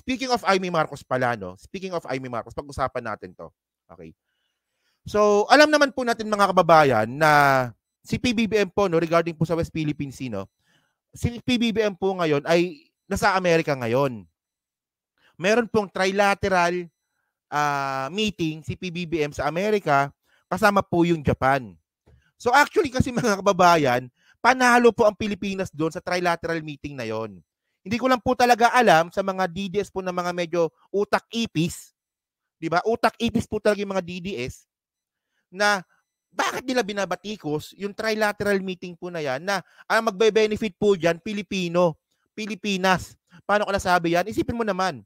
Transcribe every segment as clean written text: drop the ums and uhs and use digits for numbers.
speaking of Amy Marcos pala, no? Speaking of Amy Marcos, pag-usapan natin to. Okay. So, alam naman po natin mga kababayan na si PBBM po, no, regarding po sa West Philippine Sea, no, si PBBM po ngayon ay nasa Amerika ngayon. Meron pong trilateral meeting si PBBM sa Amerika, kasama po yung Japan. So actually kasi mga kababayan, panalo po ang Pilipinas doon sa trilateral meeting na yon. Hindi ko lang po talaga alam sa mga DDS po na mga medyo utak-ipis, di ba? Utak-ipis po talaga yung mga DDS na bakit nila binabatikos yung trilateral meeting po na yan na ang magbe-benefit po dyan, Pilipinas. Paano ko nasabi yan? Isipin mo naman,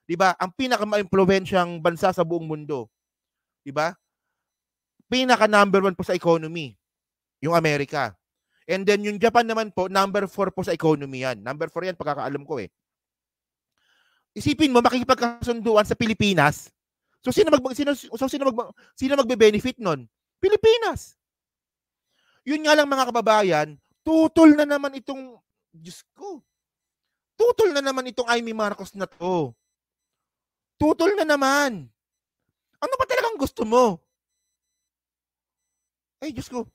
di ba? Ang pinaka-maimpluwensyang bansa sa buong mundo, di ba? Pinaka number 1 po sa economy, yung Amerika. And then yung Japan naman po, number 4 po sa economy yan. Number 4 yan, pagkakaalam ko eh. Isipin mo, makikipagkasunduan sa Pilipinas. So sino magbe-benefit nun? Pilipinas. Yun nga lang mga kababayan, tutol na naman itong, Diyos ko, tutol na naman itong Amy Marcos na to. Tutol na naman. Ano ba talagang gusto mo? Ay, Diyos ko.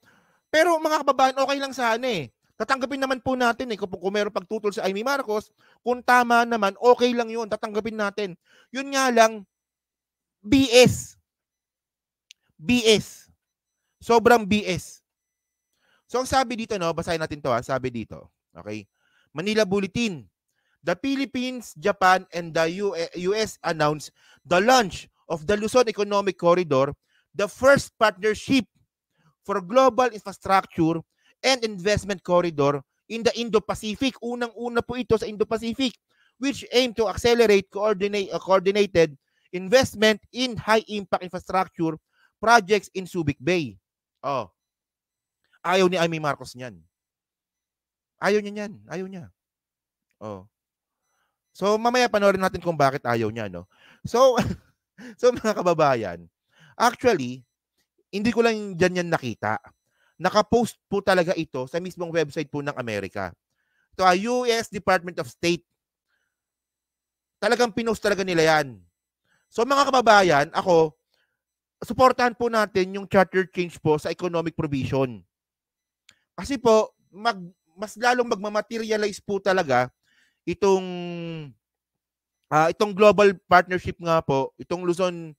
Pero mga kababayan, okay lang sana eh. Tatanggapin naman po natin eh. Kung meron pagtutol sa Amy Marcos, kung tama naman, okay lang yun. Tatanggapin natin. Yun nga lang, BS. BS. Sobrang BS. So, ang sabi dito, no, basahin natin to ha. Sabi dito, okay? Manila Bulletin. The Philippines, Japan, and the US announced the launch of the Luzon Economic Corridor, the first partnership for global infrastructure and investment corridor in the Indo-Pacific. Unang-una po ito sa Indo-Pacific, which aim to accelerate coordinated investment in high-impact infrastructure projects in Subic Bay. Oh. Ayaw ni Amy Marcos niyan. Ayaw niya niyan. Ayaw niya. Oh. So, mamaya panoorin natin kung bakit ayaw niya, no? So, mga kababayan, actually, hindi ko lang dyan yan nakita. Nakapost po talaga ito sa mismong website po ng Amerika. Ito ay US Department of State. Talagang pinost talaga nila yan. So mga kababayan, ako, suportahan po natin yung charter change po sa economic provision. Kasi po, mas lalong magmamaterialize po talaga itong global partnership nga po, itong Luzon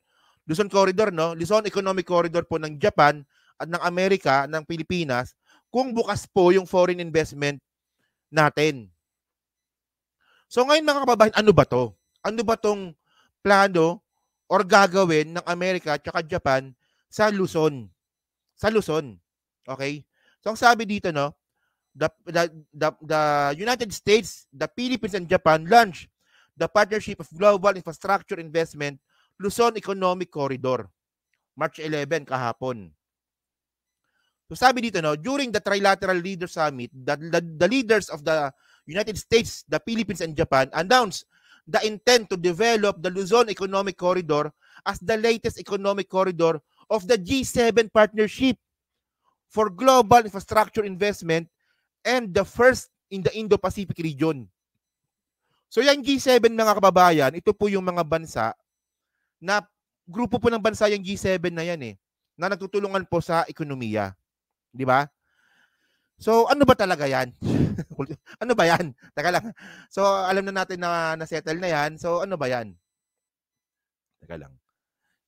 Corridor, no? Luzon Economic Corridor po ng Japan at ng Amerika, ng Pilipinas, kung bukas po yung foreign investment natin. So ngayon mga kababayan, ano ba to? Ano ba tong plano or gagawin ng Amerika at Japan sa Luzon? Sa Luzon. Okay? So ang sabi dito, no, the United States, the Philippines, and Japan launched the Partnership of Global Infrastructure Investment Luzon Economic Corridor, March 11 kahapon. So sabi dito, no, during the Trilateral Leaders Summit, the leaders of the United States, the Philippines, and Japan announced the intent to develop the Luzon Economic Corridor as the latest economic corridor of the G7 partnership for global infrastructure investment and the first in the Indo-Pacific region. So yung G7 mga kababayan, ito po yung mga bansa na grupo po ng bansa yung G7 na yan eh, na nagtutulungan po sa ekonomiya. Di ba? So, ano ba talaga yan? Ano ba yan? Teka lang. So, alam na natin na na-settle na yan. So, ano ba yan? Teka lang.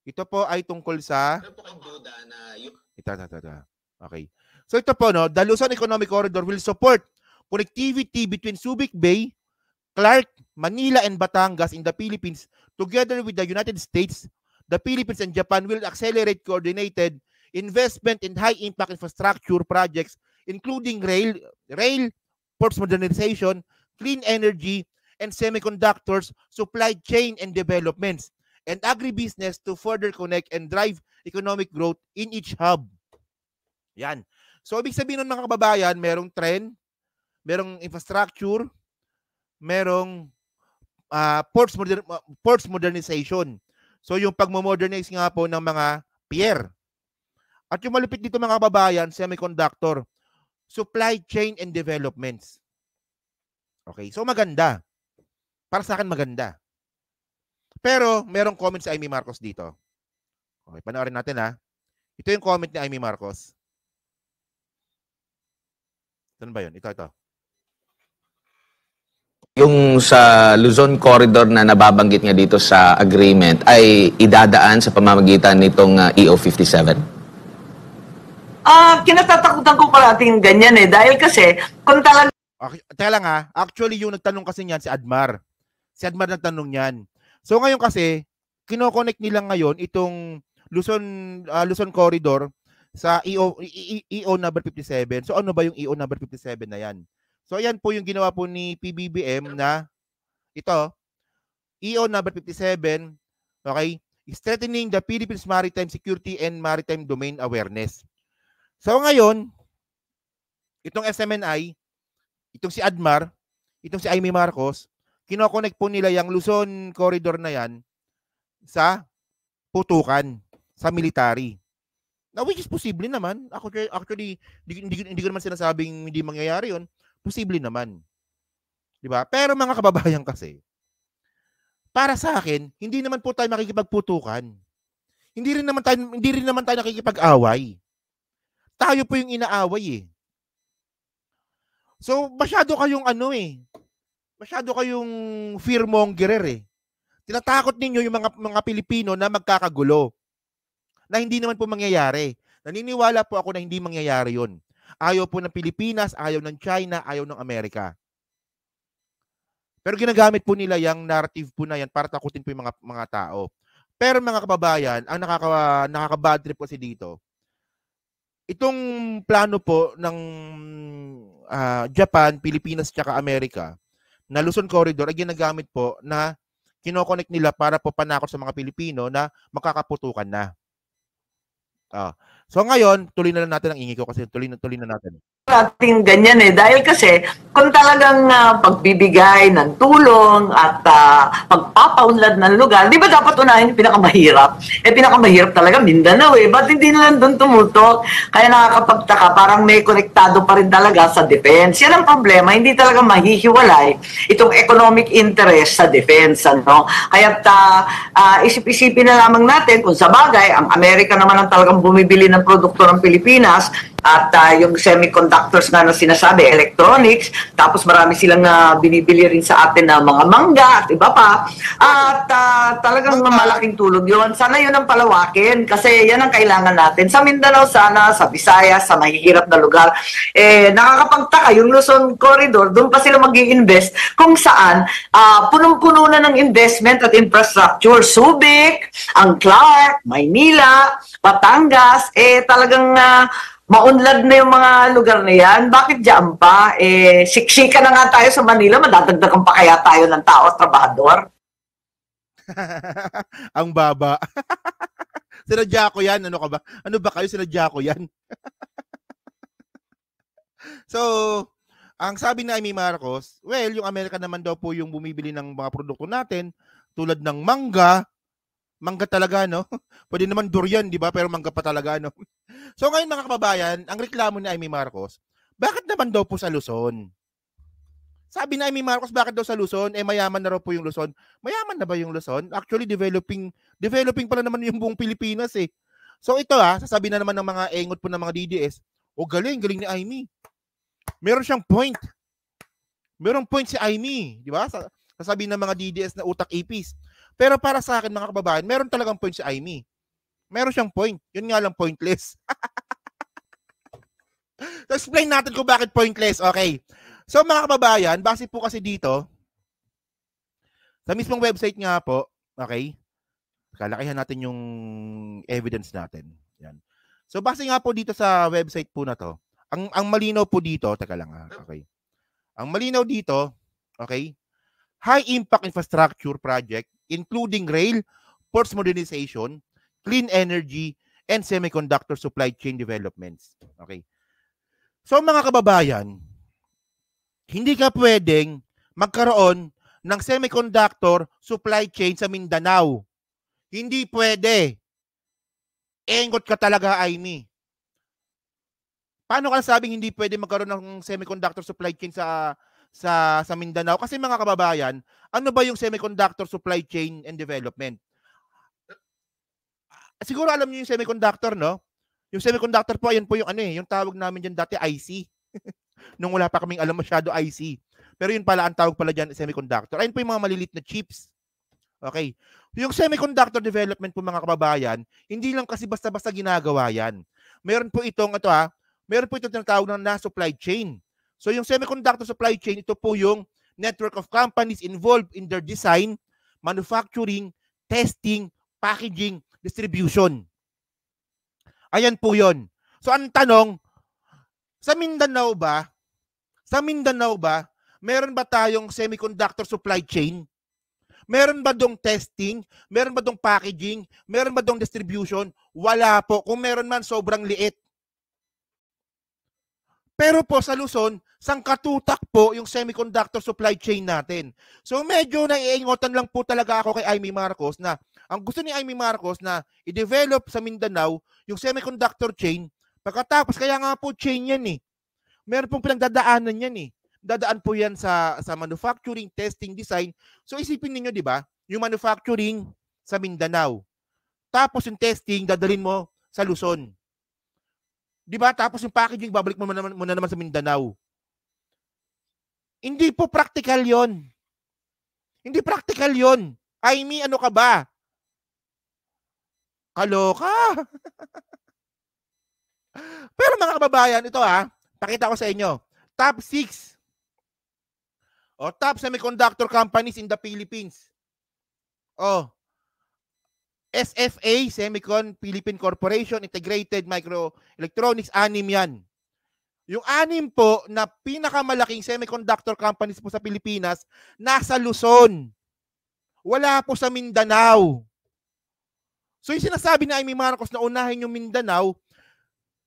Ito po ay tungkol sa... Ito. Okay. So, ito po, no, the Luzon Economic Corridor will support connectivity between Subic Bay, Clark, Manila, and Batangas in the Philippines. Together with the United States, the Philippines, and Japan will accelerate coordinated investment in high-impact infrastructure projects, including rail, ports modernization, clean energy, and semiconductors, supply chain and developments, and agribusiness to further connect and drive economic growth in each hub. Yan. So, ibig sabihin ng mga kababayan, merong trend, merong infrastructure, merong ports modernization. So, yung pagmo-modernize nga po ng mga pier. At yung malupit dito mga kababayan, semiconductor, supply chain and developments. Okay, so maganda. Para sa akin maganda. Pero merong comment si Amy Marcos dito. Okay, panoorin natin ha. Ito yung comment ni Amy Marcos. Saan ba yun? Ito. Yung sa Luzon Corridor na nababanggit nga dito sa agreement ay idadaan sa pamamagitan nitong EO57? Kinatatakutan ko parating ganyan dahil kasi kung talaga... Okay, teka lang ha. Actually, yung nagtanong kasi niyan si Admar. Si Admar nagtanong niyan. So ngayon kasi, kinoconnect nila ngayon itong Luzon Corridor sa EO number 57. So ano ba yung EO number 57 na yan? So ayan po yung ginawa po ni PBBM na ito, EO number 57, okay, strengthening the Philippines maritime security and maritime domain awareness. So ngayon, itong SMNI, itong si Admar, itong si Amy Marcos, kinoconnect po nila yung Luzon Corridor na yan sa putukan, sa military. Now, which is posible naman. Actually, hindi ko naman sinasabing hindi mangyayari yun. Posible naman. Diba? Pero mga kababayan kasi, para sa akin, hindi naman po tayo makikipagputukan. Hindi rin naman tayo nakikipag-away. Tayo po yung inaaway So, masyado kayong masyado kayong fearmongerer Tinatakot ninyo yung mga Pilipino na magkakagulo. Na hindi naman po mangyayari. Naniniwala po ako na hindi mangyayari yun. Ayaw po ng Pilipinas, ayaw ng China, ayaw ng Amerika. Pero ginagamit po nila yung narrative po na yan para takutin po yung mga tao. Pero mga kababayan, ang nakaka-bad trip kasi dito, itong plano po ng Japan, Pilipinas, tsaka Amerika, na Luzon Corridor ay ginagamit po na kinoconnect nila para po panakot sa mga Pilipino na makakaputukan na. So ngayon, tuloy na lang natin ang ingay ko kasi tuloy na natin. Natin ganyan dahil kasi kung talagang pagbibigay ng tulong at pagpapaunlad ng lugar, di ba dapat unahin yung pinakamahirap? Pinakamahirap talaga Mindanao Ba't hindi na lang doon tumutok? Kaya nakakapagtaka, parang may konektado pa rin talaga sa defense. Yan ang problema, hindi talaga mahihiwalay itong economic interest sa defense. Kaya't isip-isipin na lamang natin kung sa bagay, ang Amerika naman ang talagang bumibili ng produkto ng Pilipinas at yung semiconductors na sinasabi, electronics, tapos marami silang binibili rin sa atin na mga mangga at iba pa. At talagang malaking tulog yun. Sana yun ang palawakin kasi yan ang kailangan natin. Sa Mindanao sana, sa Visayas, sa mahihirap na lugar. Nakakapagtaka, yung Luzon Corridor, doon pa sila mag-i-invest kung saan punong-puno na ng investment at infrastructure. Subic, ang Clark, Maynila, Batangas, talagang maunlad na yung mga lugar na yan. Bakit dyan pa? Siksika na nga tayo sa Manila, madadagdagan pa kaya tayo ng tao at trabahador? Ang baba. Sinadya ko yan. Ano ka ba? Ano ba kayo? Sinadya ko yan. So, ang sabi ni Amy Marcos, well, yung Amerika naman daw po yung bumibili ng mga produkto natin, tulad ng mangga talaga, no? Pwede naman durian, di ba? Pero mangga pa talaga, no? So ngayon mga kababayan, ang reklamo ni Amy Marcos, bakit naman daw po sa Luzon? Sabi ni Amy Marcos, bakit daw sa Luzon? Mayaman na raw po yung Luzon. Mayaman na ba yung Luzon? Actually, developing pala naman yung buong Pilipinas So ito sasabihin na naman ng mga engot po ng mga DDS, galing ni Amy. Meron siyang point. Merong point si Amy, di ba? Sasabihin ng mga DDS na utak ipis. Pero para sa akin mga kababayan, meron talagang point si Amy. Meron siyang point. Yun nga lang pointless. So, explain natin kung bakit pointless. Okay. So mga kababayan, base po kasi dito, sa mismong website nga po, okay, kalakihan natin yung evidence natin. Yan. So base nga po dito sa website po na to, ang malinaw po dito, teka lang okay. Ang malinaw dito, okay, high impact infrastructure project including rail, ports modernization, clean energy, and semiconductor supply chain developments. Okay. So mga kababayan, hindi ka pwedeng magkaroon ng semiconductor supply chain sa Mindanao. Hindi pwede. Engot ka talaga, Amy. Paano ka sabing hindi pwede magkaroon ng semiconductor supply chain sa sa Mindanao. Kasi mga kababayan, ano ba yung semiconductor supply chain and development? Siguro alam niyo yung semiconductor, no? Yung semiconductor po, ayan po yung yung tawag namin diyan dati IC. Nung wala pa kaming alam masyado IC. Pero yun pala, ang tawag pala diyan semiconductor. Ayun po yung mga malilit na chips. Okay. Yung semiconductor development po mga kababayan, hindi lang kasi basta-basta ginagawa yan. Meron po itong meron po itong tinatawag na supply chain. So yung semiconductor supply chain, ito po yung network of companies involved in their design, manufacturing, testing, packaging, distribution. Ayan po yun. So ang tanong, sa Mindanao ba, meron ba tayong semiconductor supply chain? Meron ba dong testing? Meron ba dong packaging? Meron ba dong distribution? Wala po. Kung meron man, sobrang liit. Pero po sa Luzon, sangkatutak po yung semiconductor supply chain natin. So medyo naiingotan lang po talaga ako kay Amy Marcos na ang gusto ni Amy Marcos na i-develop sa Mindanao yung semiconductor chain. Pagkatapos, kaya nga po chain yan eh. Meron pong pinagdadaanan yan eh. Dadaan po yan sa manufacturing, testing, design. So isipin niyo, di ba? Yung manufacturing sa Mindanao. Tapos yung testing, dadalhin mo sa Luzon. Di ba? Tapos yung packaging, babalik mo na naman sa Mindanao. Hindi po practical yon. Hindi practical yon. Amy, ano ka ba? Kaloka. Pero mga kababayan, ito pakita ko sa inyo. Top 6 o top semiconductor companies in the Philippines. SFA, Semicon Philippine Corporation, Integrated Microelectronics, 6 yan. Yung 6 po na pinakamalaking semiconductor companies po sa Pilipinas, nasa Luzon. Wala po sa Mindanao. So yung sinasabi ni Amy Marcos na unahin yung Mindanao,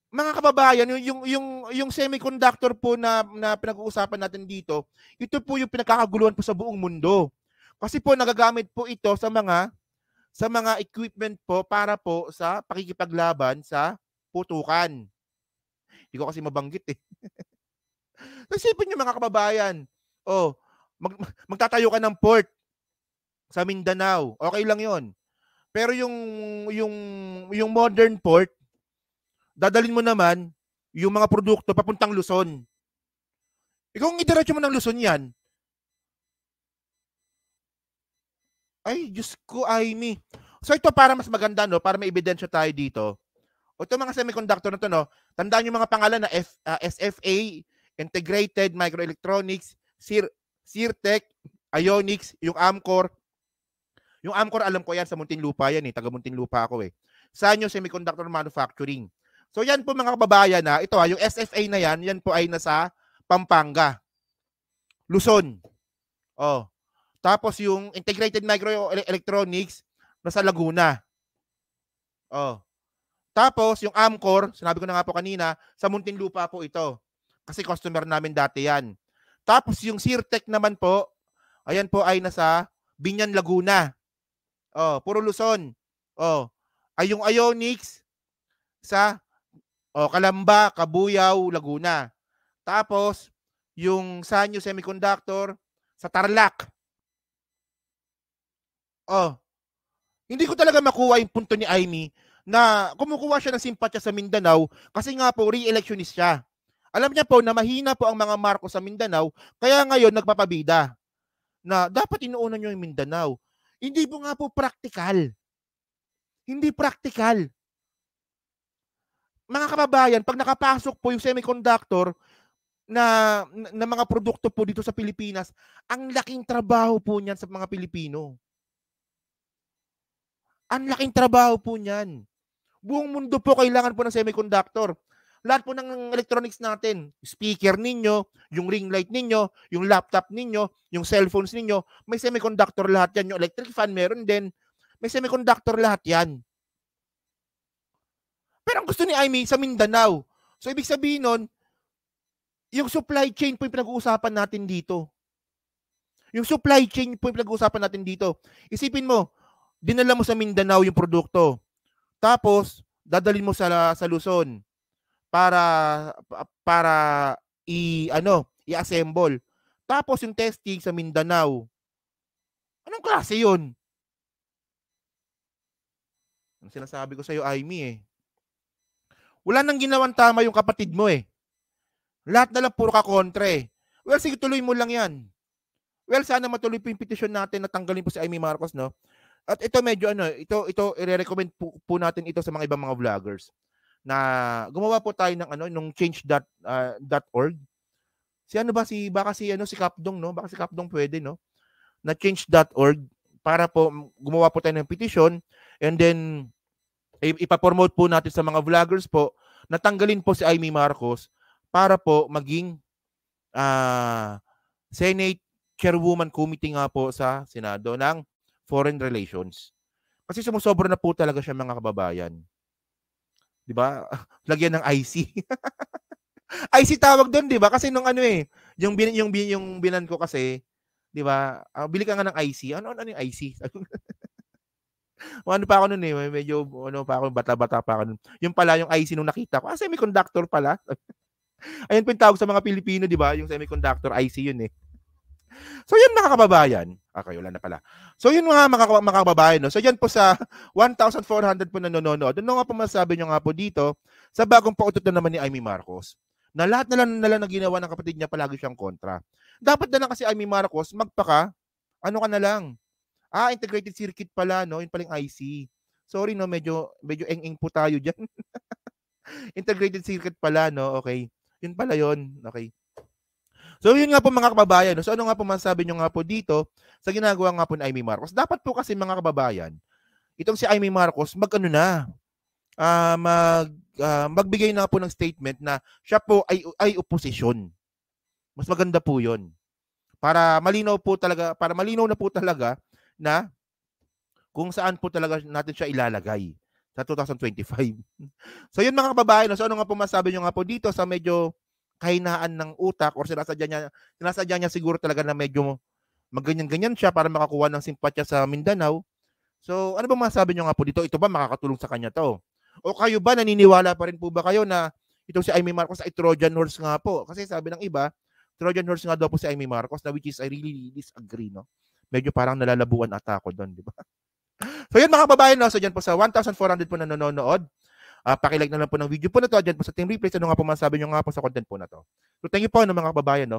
mga kababayan, yung semiconductor po na pinag-uusapan natin dito, ito po yung pinagkakaguluhan po sa buong mundo. Kasi po nagagamit po ito sa mga equipment po para po sa pakikipaglaban sa putukan. Hindi ko kasi mabanggit eh. Isipin niyo mga kababayan, magtatayo ka ng port sa Mindanao. Okay lang 'yon. Pero yung modern port, dadalhin mo naman yung mga produkto papuntang Luzon. Ikaw ang idiretso mo ng Luzon yan. Ay, Diyos ko, Amy. So ito para mas maganda, no? Para may ebidensya tayo dito. O ito mga semiconductor na to, no? Tandaan yung mga pangalan na SFA, Integrated Microelectronics, Sirtec, Ionics, yung Amcor. Yung Amcor, alam ko yan, sa Muntinlupa yan eh. Taga Muntinlupa ako eh. Saan yung semiconductor manufacturing? So yan po mga kababayan ito yung SFA na yan po ay nasa Pampanga. Luzon. Tapos yung Integrated Microelectronics nasa Laguna. Tapos yung Amcor, sinabi ko na nga po kanina, sa Muntinlupa po ito. Kasi customer namin dati yan. Tapos yung Sirtec naman po, ayan po ay nasa Binyan, Laguna. Puro Luzon. Ay yung Ionics sa Calamba, Cabuyao, Laguna. Tapos, yung Sanyo Semiconductor sa Tarlac. Hindi ko talaga makuha yung punto ni Amy na kumukuha siya ng simpatya sa Mindanao kasi nga po, re-electionist siya. Alam niya po na mahina po ang mga Marcos sa Mindanao, kaya ngayon nagpapabida na dapat inuuna niyo yung Mindanao. Hindi po nga po practical. Hindi practical. Mga kababayan, pag nakapasok po yung semiconductor na mga produkto po dito sa Pilipinas, ang laking trabaho po niyan sa mga Pilipino. Ang laking trabaho po niyan. Buong mundo po kailangan po ng semiconductor. Lahat po ng electronics natin, speaker ninyo, yung ring light ninyo, yung laptop ninyo, yung cellphones ninyo, may semiconductor lahat yan. Yung electric fan meron din. May semiconductor lahat yan. Pero ang gusto ni Amy sa Mindanao. So ibig sabihin nun, yung supply chain po yung pinag-uusapan natin dito. Yung supply chain po yung pinag-uusapan natin dito. Isipin mo, dinala mo sa Mindanao yung produkto. Tapos, dadalhin mo sa Luzon para i-assemble. Tapos yung testing sa Mindanao. Anong klase yun? Ang sinasabi ko sa'yo, Aimee eh. Wala nang ginawang tama yung kapatid mo eh. Lahat na lang puro ka kontra eh. Well, sige, tuloy mo lang yan. Well, sana matuloy po yung petition natin na tanggalin po si Aimee Marcos, no? At ito medyo ito i-recommend po natin ito sa mga ibang mga vloggers na gumawa po tayo ng nung change.org. Baka si Kapdong, no? Baka si Kapdong pwede, no? Na change.org para po gumawa po tayo ng petition and then ipapromote po natin sa mga vloggers po na tanggalin po si Aimee Marcos para po maging Senate Chairwoman Committee nga po sa Senado ng Foreign Relations. Kasi sumusobra na po talaga siya, mga kababayan. 'Di ba? Lagyan ng IC. IC tawag doon, 'di ba? Kasi nung yung binan ko kasi, 'di ba? Bili ka nga ng IC. Ano yung IC? Ano pa ako noon eh, medyo pa ako, bata-bata pa ako noon. Yung pala yung IC nung nakita ko, semiconductor pala. Ayun po yung tawag sa mga Pilipino, 'di ba? Yung semiconductor IC yun eh. So yun, mga kababayan. Okay, wala na pala. So yun mga kababayan, no? So yan po sa 1,400 po nanonood. Ano nga po masasabi nyo nga po dito sa bagong pautot na naman ni Aimee Marcos na lahat na lang na ginawa ng kapatid niya palagi siyang kontra. Dapat na lang kasi Aimee Marcos magpaka, ka na lang. Integrated circuit pala, no? Yun paling IC. Sorry, no? Medyo eng-eng po tayo dyan. Integrated circuit pala, no? Okay. Yun pala yun. Okay. So yun nga po, mga kababayan. No? So ano nga po masasabi nyo nga po dito sa ginagawa nga po ni Aimee Marcos? Dapat po kasi, mga kababayan, itong si Aimee Marcos magbigay na po ng statement na siya po ay oposisyon. Mas maganda po yun. Para malinaw na po talaga na kung saan po talaga natin siya ilalagay sa 2025. So yun, mga kababayan. No? So ano nga po masasabi nyo nga po dito sa medyo kahinaan ng utak or sinasadya niya siguro talaga na medyo magganyan-ganyan siya para makakuha ng simpatya sa Mindanao. So ano ba masasabi nyo nga po dito? Ito ba makakatulong sa kanya to? O kayo ba, naniniwala pa rin po ba kayo na itong si Aimee Marcos ay Trojan horse nga po? Kasi sabi ng iba, Trojan horse nga daw po si Aimee Marcos, na which is I really disagree, no? Medyo parang nalalabuan ata ako doon, di ba? So yun, mga kababayan, no? So dyan po sa 1,400 po na nanonood. Pakilike na lang po ng video po na to dyan po sa Team Replays. Ano nga po masasabi nyo nga po sa content po na to? So thank you po, mga kababayan, no?